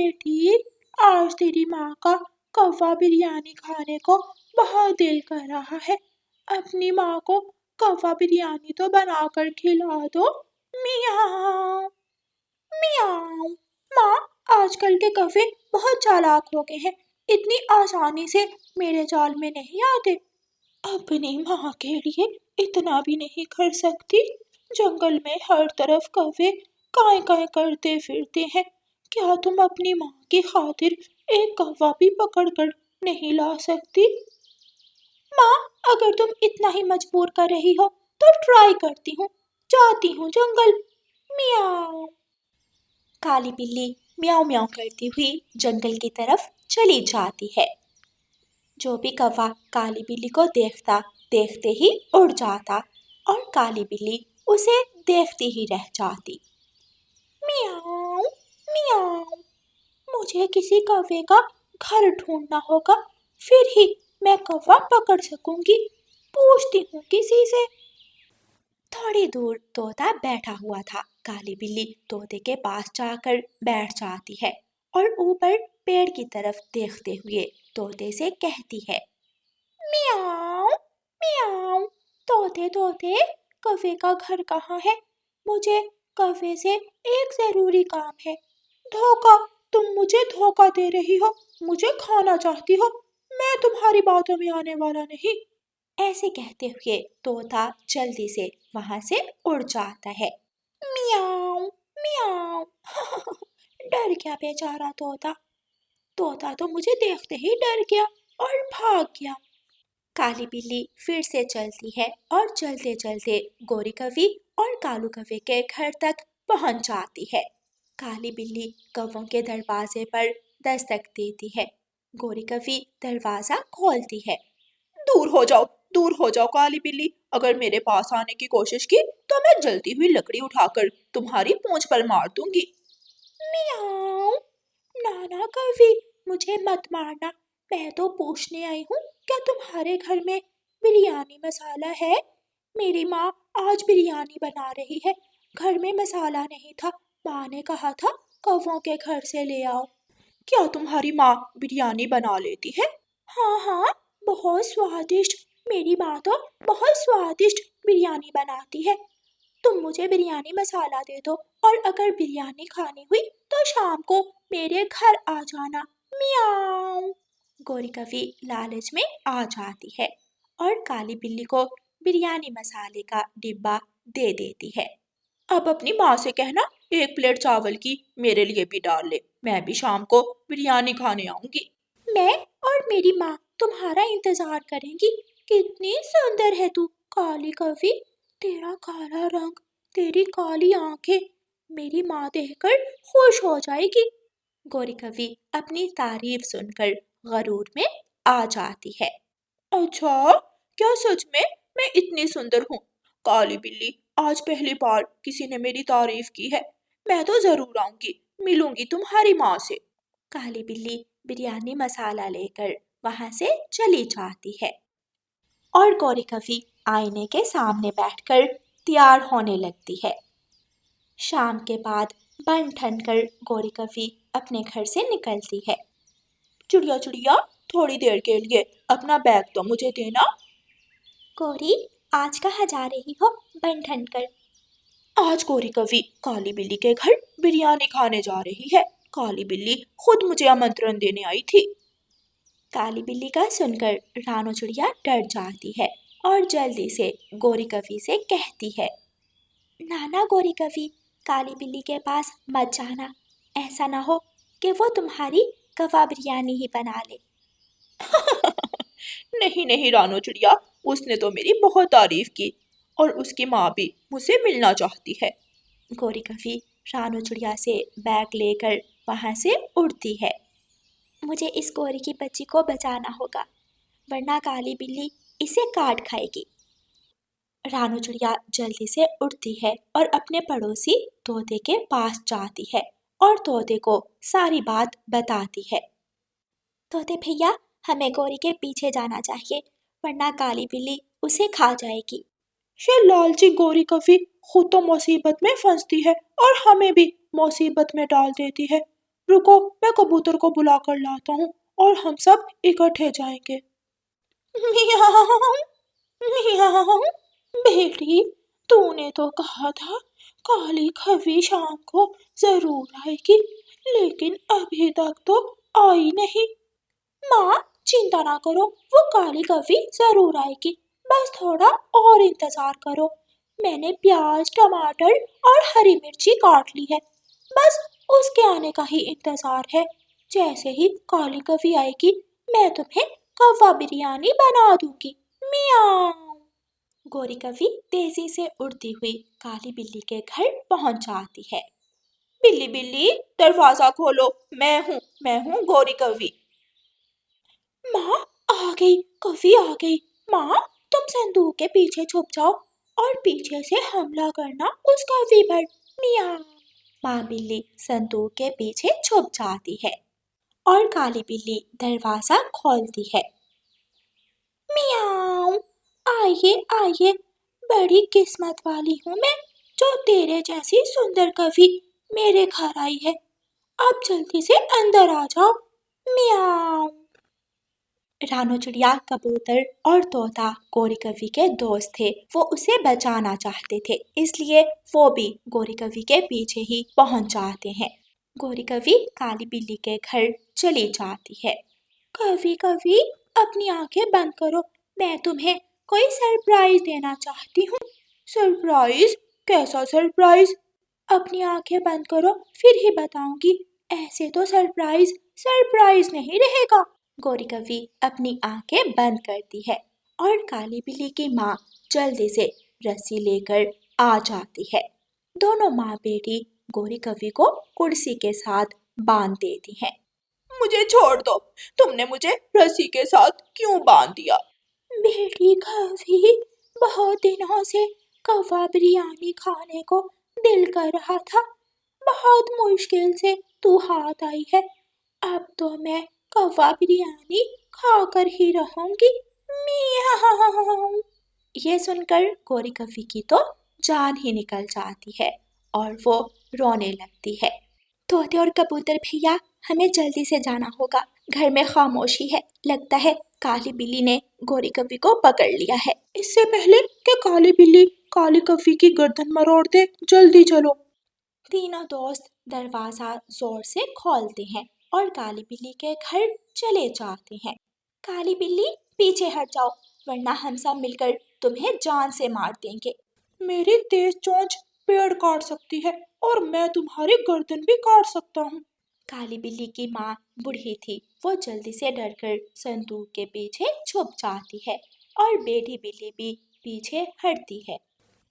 बेटी, आज तेरी माँ का कौवा बिरयानी खाने को बहुत दिल कर रहा है। अपनी माँ को कौवा बिरयानी तो बनाकर खिला दो। मियाँ मियाँ। माँ, आजकल के कौवे बहुत चालाक हो गए हैं, इतनी आसानी से मेरे जाल में नहीं आते। अपनी माँ के लिए इतना भी नहीं कर सकती। जंगल में हर तरफ कौवे काय काय करते फिरते हैं। क्या तुम अपनी माँ की खातिर एक कौवा भी पकड़ कर नहीं ला सकती? माँ, अगर तुम इतना ही मजबूर कर रही हो तो ट्राई करती हूँ। जाती हूँ जंगल। मियाँ। काली बिल्ली म्याऊं म्याऊं करती हुई जंगल की तरफ चली जाती है। जो भी कौवा काली बिल्ली को देखता देखते ही उड़ जाता और काली बिल्ली उसे देखती ही रह जाती। मियाऊं मियाऊं। मुझे किसी कौवे का घर ढूंढना होगा, फिर ही मैं कौवा पकड़ सकूंगी। पूछती हूँ किसी से। थोड़ी दूर तोता बैठा हुआ था। काली बिल्ली तोते के पास जाकर बैठ जाती है और ऊपर पेड़ की तरफ देखते हुए तोते से कहती है, मियाऊं मियाऊं। तोते तोते, कौवे का घर कहाँ है? मुझे कौवे से एक जरूरी काम है। धोखा, तुम मुझे धोखा दे रही हो, मुझे खाना चाहती हो। मैं तुम्हारी बातों में आने वाला नहीं। ऐसे कहते हुए तोता जल्दी से वहां से उड़ जाता है। मियाऊं मियाऊं। डर गया बेचारा तोता। तोता तो मुझे देखते ही डर गया और भाग गया। काली बिल्ली फिर से चलती है और चलते चलते गोरी कौवी और कालू कौवे के घर तक पहुंच जाती है। काली बिल्ली कौवों के दरवाजे पर दस्तक देती है। गोरी कौवी दरवाजा खोलती है। दूर हो जाओ काली बिल्ली। अगर मेरे पास आने की कोशिश की तो मैं जलती हुई लकड़ी उठाकर तुम्हारी पूंछ पर मार दूंगी। मियाऊं। नाना कौवी, मुझे मत मारना। मैं तो पूछने आई हूँ, क्या तुम्हारे घर में बिरयानी मसाला है? मेरी माँ आज बिरयानी बना रही है। घर में मसाला नहीं था। माँ ने कहा था कौवों के घर से ले आओ। क्या तुम्हारी माँ बिरयानी बना लेती है? हाँ हाँ, बहुत स्वादिष्ट। मेरी माँ तो बहुत स्वादिष्ट बिरयानी बनाती है। तुम मुझे बिरयानी मसाला दे दो और अगर बिरयानी खानी हुई तो शाम को मेरे घर आ जाना। मियाऊं। गोरी कौवी लालच में आ जाती है और काली बिल्ली को बिरयानी मसाले का डिब्बा दे देती है। अब अपनी माँ से कहना एक प्लेट चावल की मेरे लिए भी डाल ले, मैं भी शाम को बिरयानी खाने आऊंगी। मैं और मेरी माँ तुम्हारा इंतजार करेंगी। कितनी सुंदर है तू काली कौवी। तेरा काला रंग, तेरी काली आंखें, मेरी माँ देखकर खुश हो जाएगी। गोरी कौवी अपनी तारीफ सुनकर गरूर में आ जाती है। अच्छा, क्या सच में मैं इतनी सुंदर हूँ? काली बिल्ली, आज पहली बार किसी ने मेरी तारीफ की है। मैं तो जरूर आऊंगी, मिलूंगी तुम्हारी माँ से। काली बिल्ली बिरयानी मसाला लेकर वहां से चली जाती है और गौरी कौवी आईने के सामने बैठकर तैयार होने लगती है। शाम के बाद बन ठन कर गौरी कौवी अपने घर से निकलती है। चिड़िया चिड़िया, थोड़ी देर के लिए अपना बैग तो मुझे देना। गौरी, आज कहाँ जा रही हो बन ठन कर? आज गौरी कौवी काली बिल्ली के घर बिरयानी खाने जा रही है। काली बिल्ली खुद मुझे आमंत्रण देने आई थी। काली बिल्ली का सुनकर रानो चिड़िया डर जाती है और जल्दी से गोरी कौवी से कहती है, नाना गोरी कौवी, काली बिल्ली के पास मत जाना। ऐसा ना हो कि वो तुम्हारी कौवा बिरयानी ही बना ले। नहीं नहीं रानो चिड़िया, उसने तो मेरी बहुत तारीफ की और उसकी माँ भी मुझसे मिलना चाहती है। गोरी कौवी रानो चिड़िया से बैग लेकर वहां से उड़ती है। मुझे इस गोरी की बच्ची को बचाना होगा, वरना काली बिल्ली इसे काट खाएगी। रानो चिड़िया जल्दी से उड़ती है और अपने पड़ोसी तोते के पास जाती है और तोते को सारी बात बताती है। तोते भैया, हमें गोरी के पीछे जाना चाहिए, वरना काली बिल्ली उसे खा जाएगी। ये लालची गोरी कौवी खुद तो मुसीबत में फंसती है और हमें भी मुसीबत में डाल देती है। रुको, मैं कबूतर को बुला कर लाता हूँ और हम सब इकट्ठे जाएंगे। मियाऊ, मियाऊ। बेटी, तूने तो कहा था काली खवी शाम को जरूर आएगी, लेकिन अभी तक तो आई नहीं। माँ, चिंता ना करो, वो काली कवी जरूर आएगी, बस थोड़ा और इंतजार करो। मैंने प्याज, टमाटर और हरी मिर्ची काट ली है, बस उसके आने का ही इंतजार है। जैसे ही काली कवी आएगी, मैं तुम्हें कव्वा बिरयानी बना दूंगी। मियाऊ। गोरी कवी तेजी से उड़ती हुई काली बिल्ली के घर पहुंच जाती है। बिल्ली बिल्ली, दरवाजा खोलो, मैं हूँ गोरी कवी। माँ, आ गई, कवी आ गई। माँ, तुम संदूक के पीछे छुप जाओ और पीछे से हमला करना उस कवी पर। मियाँ। माँ बिल्ली संदूक के पीछे छुप जाती है और काली बिल्ली दरवाजा खोलती है। मियाँ, आइए आइए, बड़ी किस्मत वाली हूँ मैं जो तेरे जैसी सुंदर कवी मेरे घर आई है। अब जल्दी से अंदर आ जाओ। मियाँ। रानो चिड़िया, कबूतर और तोता गोरी कवी के दोस्त थे। वो उसे बचाना चाहते थे, इसलिए वो भी गोरी कवी के पीछे ही पहुंच जाते हैं। गोरी कवी काली बिल्ली के घर चली जाती है। कवी कवी, अपनी आंखें बंद करो, मैं तुम्हें कोई सरप्राइज देना चाहती हूँ। सरप्राइज? कैसा सरप्राइज? अपनी आंखें बंद करो, फिर ही बताऊंगी। ऐसे तो सरप्राइज सरप्राइज नहीं रहेगा। गोरी कवी अपनी आंखें बंद करती है और काली बिल्ली की माँ जल्दी से रस्सी लेकर आ जाती है। दोनों माँ बेटी गोरी कवी को कुर्सी के साथ बांध देती हैं। मुझे छोड़ दो, तुमने मुझे रस्सी के साथ क्यों बांध दिया? बेटी कवी, बहुत दिनों से कव्वा बिरयानी खाने को दिल कर रहा था। बहुत मुश्किल से तू हाथ आई है, अब तो मैं कव्वा बिरयानी खाकर ही रहूंगी। मियाऊ। ये सुनकर गोरी कवी की तो जान ही निकल जाती है और वो रोने लगती है। तोते और कबूतर भैया, हमें जल्दी से जाना होगा, घर में खामोशी है। लगता है काली बिल्ली ने गोरी कवी को पकड़ लिया है। इससे पहले कि काली बिल्ली काली कवी की गर्दन मरोड़ दे, जल्दी चलो। तीनों दोस्त दरवाजा जोर से खोलते हैं और काली बिल्ली के घर चले जाते हैं। काली बिल्ली, पीछे हट जाओ, वरना हम सब मिलकर तुम्हें जान से मार देंगे। मेरी तेज चोंच पेड़ काट सकती है और मैं तुम्हारी गर्दन भी काट सकता हूँ। काली बिल्ली की माँ बूढ़ी थी, वो जल्दी से डरकर संदूक के पीछे छुप जाती है और बेटी बिल्ली भी पीछे हटती है।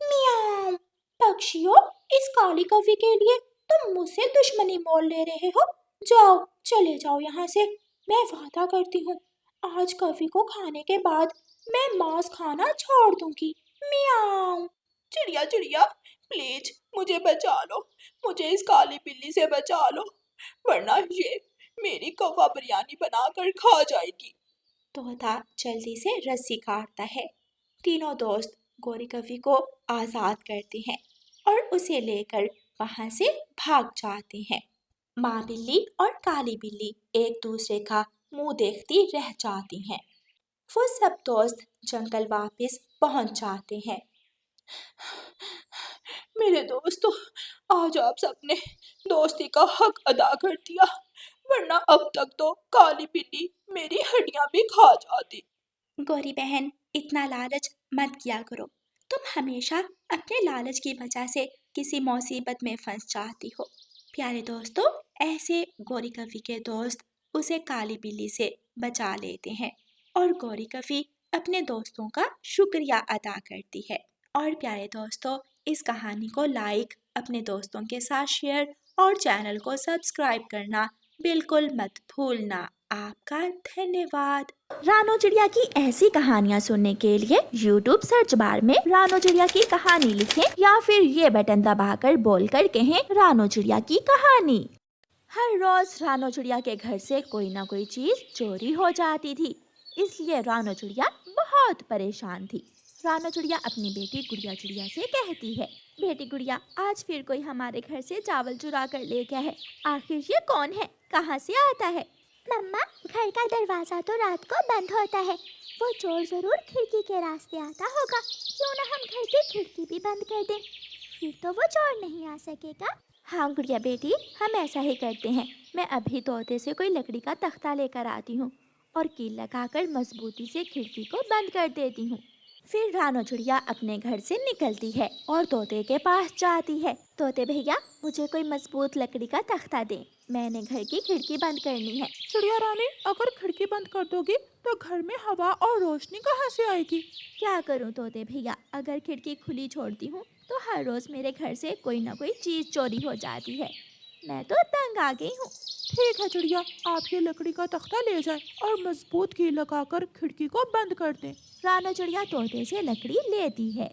मियाऊ। पक्षियों, इस काली कवी के लिए तुम मुझसे दुश्मनी मोल ले रहे हो। जाओ, चले जाओ यहाँ से। मैं वादा करती हूँ, आज कवी को खाने के बाद मैं मांस खाना छोड़ दूंगी। मियाऊ। चिड़िया चिड़िया, प्लीज मुझे बचा लो, मुझे इस काली बिल्ली से बचा लो, वरना ये मेरी कव्वा बिरयानी बनाकर खा जाएगी। तोता जल्दी से रस्सी काटता है। तीनों दोस्त गोरी कवी को आजाद करते हैं और उसे लेकर वहां से भाग जाते हैं। माँ बिल्ली और काली बिल्ली एक दूसरे का मुंह देखती रह जाती हैं। वो सब दोस्त जंगल वापस पहुंच जाते हैं। मेरे दोस्तों, आज आप सबने दोस्ती का हक अदा कर दिया, वरना अब तक तो काली बिल्ली मेरी हड्डियां भी खा जाती। गोरी बहन, इतना लालच मत किया करो, तुम हमेशा अपने लालच की वजह से किसी मुसीबत में फंस जाती हो। प्यारे दोस्तों, ऐसे गोरी कवी के दोस्त उसे काली बिल्ली से बचा लेते हैं और गोरी कवी अपने दोस्तों का शुक्रिया अदा करती है। और प्यारे दोस्तों, इस कहानी को लाइक, अपने दोस्तों के साथ शेयर और चैनल को सब्सक्राइब करना बिल्कुल मत भूलना। आपका धन्यवाद। रानो चिड़िया की ऐसी कहानियाँ सुनने के लिए YouTube सर्च बार में रानो चिड़िया की कहानी लिखें या फिर ये बटन दबाकर बोलकर कहें रानो चिड़िया की कहानी। हर रोज रानो चिड़िया के घर से कोई ना कोई चीज चोरी हो जाती थी, इसलिए रानो चिड़िया बहुत परेशान थी। रानो चिड़िया अपनी बेटी गुड़िया चिड़िया से कहती है, बेटी गुड़िया, आज फिर कोई हमारे घर से चावल चुरा कर ले गया है, आखिर ये कौन है? कहाँ से आता है? मम्मा, घर का दरवाजा तो रात को बंद होता है, वो चोर जरूर खिड़की के रास्ते आता होगा। क्यों ना हम घर की खिड़की भी बंद कर दें, फिर तो वो चोर नहीं आ सकेगा। हाँ गुड़िया बेटी, हम ऐसा ही करते हैं। मैं अभी तोते से कोई लकड़ी का तख्ता लेकर आती हूँ और कील लगाकर मजबूती से खिड़की को बंद कर देती हूँ। फिर रानो चिड़िया अपने घर से निकलती है और तोते के पास जाती है। तोते भैया, मुझे कोई मजबूत लकड़ी का तख्ता दे, मैंने घर की खिड़की बंद करनी है। चिड़िया रानी, अगर खिड़की बंद कर दोगी तो घर में हवा और रोशनी कहाँ से आएगी? क्या करूं तोते भैया, अगर खिड़की खुली छोड़ती हूँ तो हर रोज मेरे घर से कोई ना कोई चीज चोरी हो जाती है। मैं तो तंग आ गई हूँ। ठीक है चिड़िया, आप ये लकड़ी का तख्ता ले जाएं और मजबूत कील लगाकर खिड़की को बंद कर दें। रानो चिड़िया तोते से लकड़ी लेती है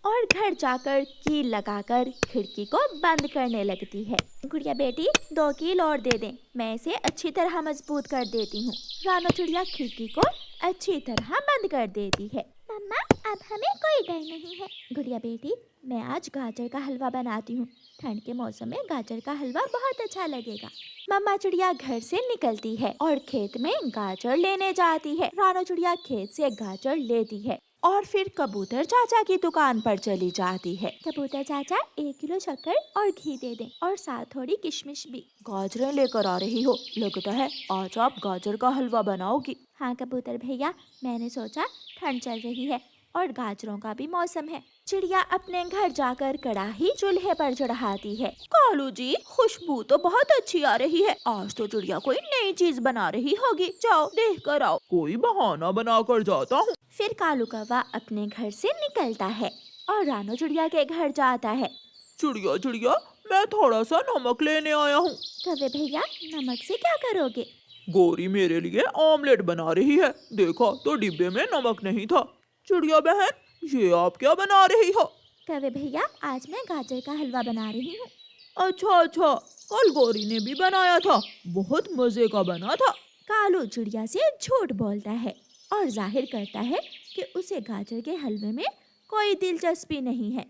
और घर जाकर कील लगाकर खिड़की को बंद करने लगती है। गुड़िया बेटी, 2 कील और दे दें, मैं इसे अच्छी तरह मजबूत कर देती हूँ। रानो चिड़िया खिड़की को अच्छी तरह बंद कर देती है। मम्मा, अब हमें कोई डर नहीं है। गुड़िया बेटी, मैं आज गाजर का हलवा बनाती हूँ। ठंड के मौसम में गाजर का हलवा बहुत अच्छा लगेगा। मम्मा चिड़िया घर से निकलती है और खेत में गाजर लेने जाती है। रानो चिड़िया खेत से गाजर लेती है और फिर कबूतर चाचा की दुकान पर चली जाती है। कबूतर चाचा, 1 किलो शक्कर और घी दे दें और साथ थोड़ी किशमिश भी। गाजरें लेकर आ रही हो, लगता है आज आप गाजर का हलवा बनाओगी। हाँ कबूतर भैया, मैंने सोचा ठंड चल रही है और गाजरों का भी मौसम है। चिड़िया अपने घर जाकर कढ़ाई चूल्हे पर चढ़ाती है। कालू जी, खुशबू तो बहुत अच्छी आ रही है, आज तो चिड़िया कोई नई चीज बना रही होगी, जाओ देख कर आओ। कोई बहाना बना कर जाता हूँ। फिर कालू कौवा अपने घर से निकलता है और रानो चिड़िया के घर जाता है। चिड़िया चिड़िया, मैं थोड़ा सा नमक लेने आया हूँ। कौवे भैया, नमक से क्या करोगे? गोरी मेरे लिए ऑमलेट बना रही है, देखा तो डिब्बे में नमक नहीं था। चिड़िया बहन, ये आप क्या बना रही हो? कौवे भैया, आज मैं गाजर का हलवा बना रही हूँ। अच्छा, कल गोरी ने भी बनाया था, बहुत मजे का बना था। कालू चिड़िया से झूठ बोलता है और जाहिर करता है कि उसे गाजर के हलवे में कोई दिलचस्पी नहीं है।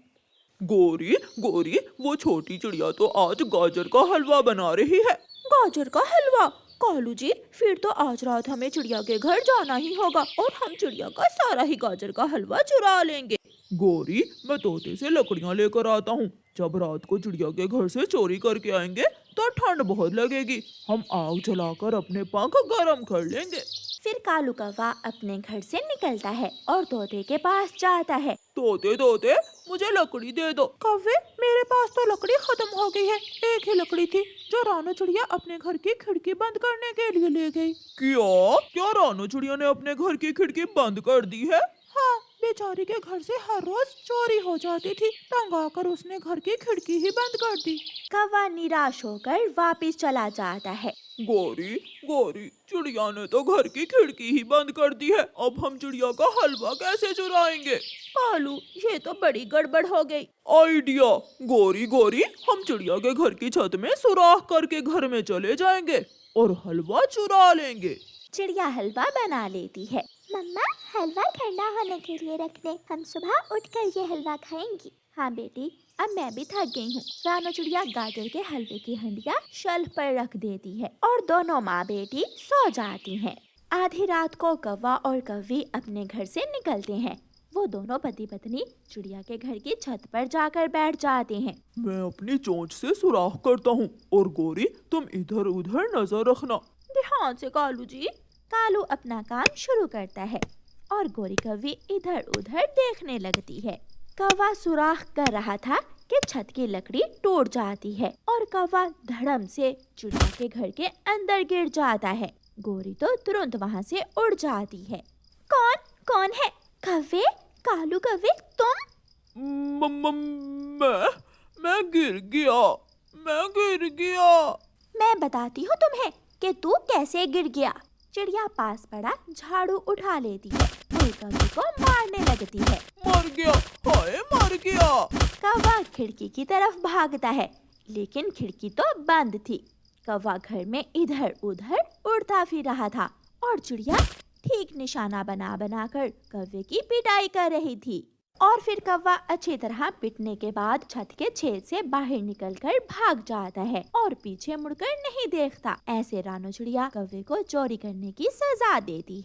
गोरी, वो छोटी चिड़िया तो आज गाजर का हलवा बना रही है। गाजर का हलवा? कालू जी, फिर तो आज रात हमें चिड़िया के घर जाना ही होगा और हम चिड़िया का सारा ही गाजर का हलवा चुरा लेंगे। गोरी, मैं तोते से लकड़ियाँ लेकर आता हूँ, जब रात को चिड़िया के घर से चोरी करके आएंगे तो ठंड बहुत लगेगी, हम आग जलाकर अपने पंख गरम कर लेंगे। फिर कालू कौवा अपने घर से निकलता है और तोते के पास जाता है। तोते, मुझे लकड़ी दे दो। कौवे, मेरे पास तो लकड़ी खत्म हो गई है, एक ही लकड़ी थी जो रानो चिड़िया अपने घर की खिड़की बंद करने के लिए ले गई। क्या रानो चिड़िया ने अपने घर की खिड़की बंद कर दी है? हाँ, बेचारी के घर से हर रोज चोरी हो जाती थी, तंग आकर उसने घर की खिड़की ही बंद कर दी। कौवा निराश होकर वापस चला जाता है। गोरी, चिड़िया ने तो घर की खिड़की ही बंद कर दी है, अब हम चिड़िया का हलवा कैसे चुराएंगे? कालू, ये तो बड़ी गड़बड़ हो गई। आइडिया, गोरी, हम चिड़िया के घर की छत में सुराख करके घर में चले जाएंगे और हलवा चुरा लेंगे। चिड़िया हलवा बना लेती है। मम्मा, हलवा ठंडा होने के लिए रख दे, हम सुबह उठकर ये हलवा खाएंगी। हाँ बेटी, अब मैं भी थक गई हूँ। रानो चिड़िया गाजर के हलवे की हंडिया शेल्फ पर रख देती है और दोनों माँ बेटी सो जाती हैं। आधी रात को कौवा और कौवी अपने घर से निकलते हैं। वो दोनों पति पत्नी चिड़िया के घर की छत पर जाकर बैठ जाते हैं। मैं अपनी चोंच से सुराख करता हूँ और गोरी, तुम इधर उधर नजर रखना। ध्यान से कालू जी। कालू अपना काम शुरू करता है और गोरी कौवी इधर उधर देखने लगती है। कौवा सुराख कर रहा था कि छत की लकड़ी टूट जाती है और कौवा धड़म से चिड़िया के घर के अंदर गिर जाता है। गोरी तो तुरंत वहाँ से उड़ जाती है। कौन है? कौवे, कालू कौवे, तुम? मैं गिर गया। मैं बताती हूँ तुम्हें कि तू कैसे गिर गया। चिड़िया पास पड़ा झाड़ू उठा लेती है और कौवे को मारने लगती है। मर गया। कौवा खिड़की की तरफ भागता है, लेकिन खिड़की तो बंद थी। कौवा घर में इधर उधर उड़ता फिर रहा था और चिड़िया ठीक निशाना बना कर कौवे की पिटाई कर रही थी। اور پھر کوا اچھی طرح پٹنے کے بعد چھت کے چھید سے باہر نکل کر بھاگ جاتا ہے اور پیچھے مڑ کر نہیں دیکھتا۔ ایسے رانو چڑیا کوے کو چوری کرنے کی سزا دیتی ہے۔